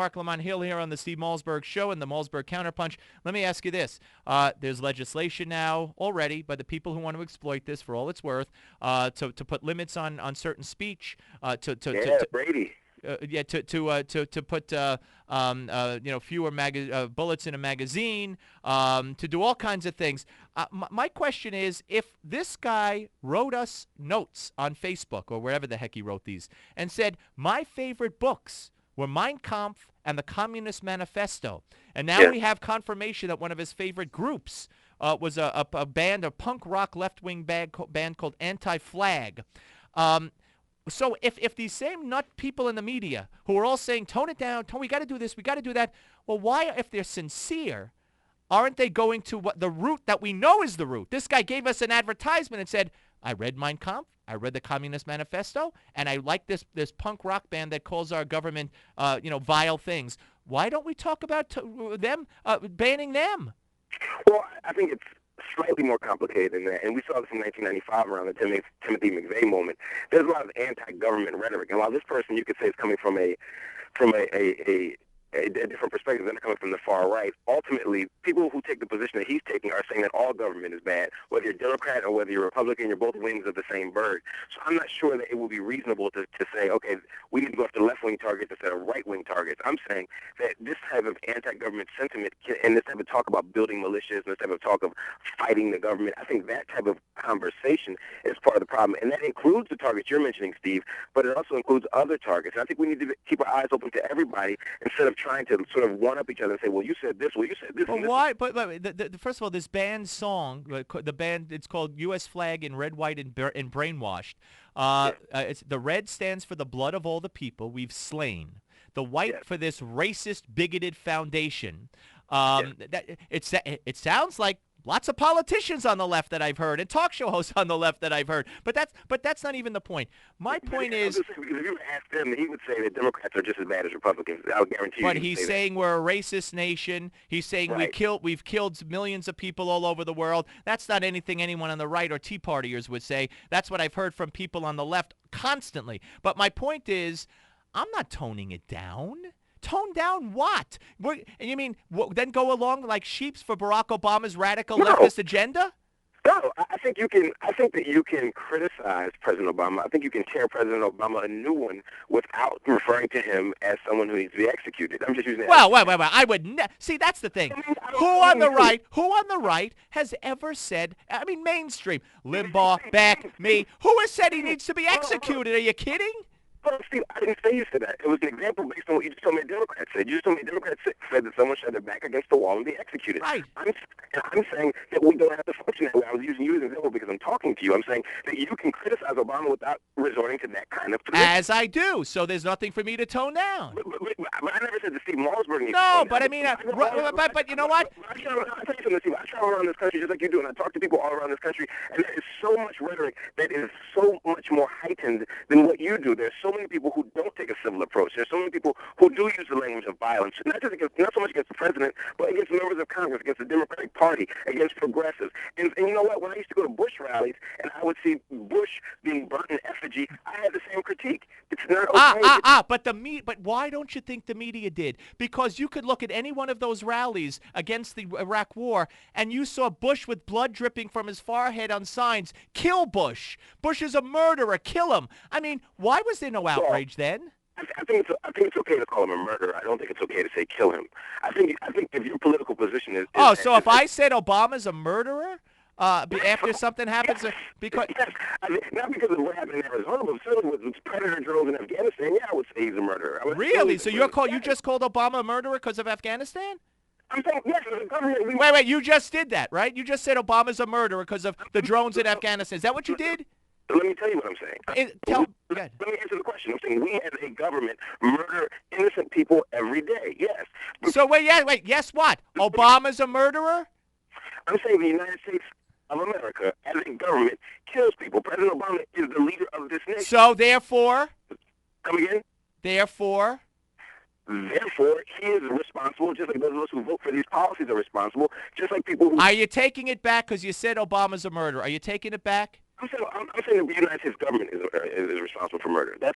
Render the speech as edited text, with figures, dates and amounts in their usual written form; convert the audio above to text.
Marc Lamont Hill here on the Steve Malzberg Show and the Malzberg Counterpunch. Let me ask you this. There's legislation now already by the people who want to exploit this for all it's worth to put limits on certain speech, Brady. To put fewer bullets in a magazine, to do all kinds of things. My question is, if this guy wrote us notes on Facebook or wherever the heck he wrote these and said, my favorite books were Mein Kampf and the Communist Manifesto, and now we have confirmation that one of his favorite groups was a band, a punk rock left-wing band called Anti-Flag. So if these same nut people in the media who are all saying, tone it down, we got to do this, we got to do that, well, why, if they're sincere, aren't they going to the route that we know is the route? This guy gave us an advertisement and said, I read Mein Kampf, I read the Communist Manifesto, and I like this punk rock band that calls our government, vile things. Why don't we talk about them, banning them? Well, I think it's slightly more complicated than that, and we saw this in 1995 around the Timothy McVeigh moment. There's a lot of anti-government rhetoric, and while this person you could say is coming from a different perspective than coming from the far right, ultimately, people who take the position that he's taking are saying that all government is bad. Whether you're Democrat or whether you're Republican, you're both wings of the same bird. So I'm not sure that it would be reasonable to say, okay, we need to go after left-wing targets instead of right-wing targets. I'm saying that this type of anti-government sentiment and this type of talk about building militias and this type of talk of fighting the government, I think that type of conversation is part of the problem. And that includes the targets you're mentioning, Steve, but it also includes other targets. And I think we need to keep our eyes open to everybody instead of trying to sort of one-up each other and say, well, you said this, well, you said this. But why? But first of all, this band song, the band, it's called U.S. Flag in Red, White, and Brainwashed. It's the red stands for the blood of all the people we've slain. The white for this racist, bigoted foundation. It sounds like lots of politicians on the left that I've heard and talk show hosts on the left that I've heard. But that's not even the point. My point is, because if you were asked him, he would say that Democrats are just as bad as Republicans. I'll guarantee you. But he's saying we're a racist nation. He's saying we've killed millions of people all over the world. That's not anything anyone on the right or Tea Partiers would say. That's what I've heard from people on the left constantly. But my point is, I'm not toning it down. Tone down what? You mean then go along like sheeps for Barack Obama's radical leftist agenda? No, I think that you can criticize President Obama. I think you can tear President Obama a new one without referring to him as someone who needs to be executed. I'm just using that. Well, wait. I would see. That's the thing. Who on the right has ever said? I mean, mainstream Limbaugh, Beck, me. Who has said he needs to be executed? Are you kidding? But Steve, I didn't say you said that. It was an example based on what you just told me a Democrat said. You just told me a Democrat said that someone should have their back against the wall and be executed. Right. I'm saying that we don't have to function that way. I was using you as an example because I'm talking to you. I'm saying that you can criticize Obama without resorting to that kind of position. As I do. So there's nothing for me to tone down. But I never said that Steve Malzberg. No, but I mean, but you know what? I'll tell you something, Steve. I travel around this country just like you do, and I talk to people all around this country, and there is so much rhetoric that is so much more heightened than what you do. There's so many people who don't take a civil approach. There's so many people who do use the language of violence, not so much against the president, but against members of Congress, against the Democratic Party, against progressives. And you know what? When I used to go to Bush rallies and I would see Bush being burnt in effigy, I had the same critique. It's not okay. But why don't you think the media did? Because you could look at any one of those rallies against the Iraq War, and you saw Bush with blood dripping from his forehead on signs, "Kill Bush. Bush is a murderer. Kill him." I mean, why was there no outrage then? I think it's okay to call him a murderer. I don't think it's okay to say kill him. I think if your political position is so if I said Obama's a murderer after something happens, because not because of what happened in Arizona, but certainly with predator drones in Afghanistan, I would say he's a murderer. Really? So you just called Obama a murderer because of Afghanistan? I'm saying yes. Wait. You just did that, right? You just said Obama's a murderer because of the drones in Afghanistan. Is that what you did? Let me tell you what I'm saying. Let me answer the question. I'm saying we as a government murder innocent people every day. Yes. So wait. Guess what? Obama's a murderer? I'm saying the United States of America as a government kills people. President Obama is the leader of this nation. So therefore? Come again? Therefore, he is responsible, just like those of us who vote for these policies are responsible, just like people who... Are you taking it back because you said Obama's a murderer? Are you taking it back? I'm saying the United States government is responsible for murder. That's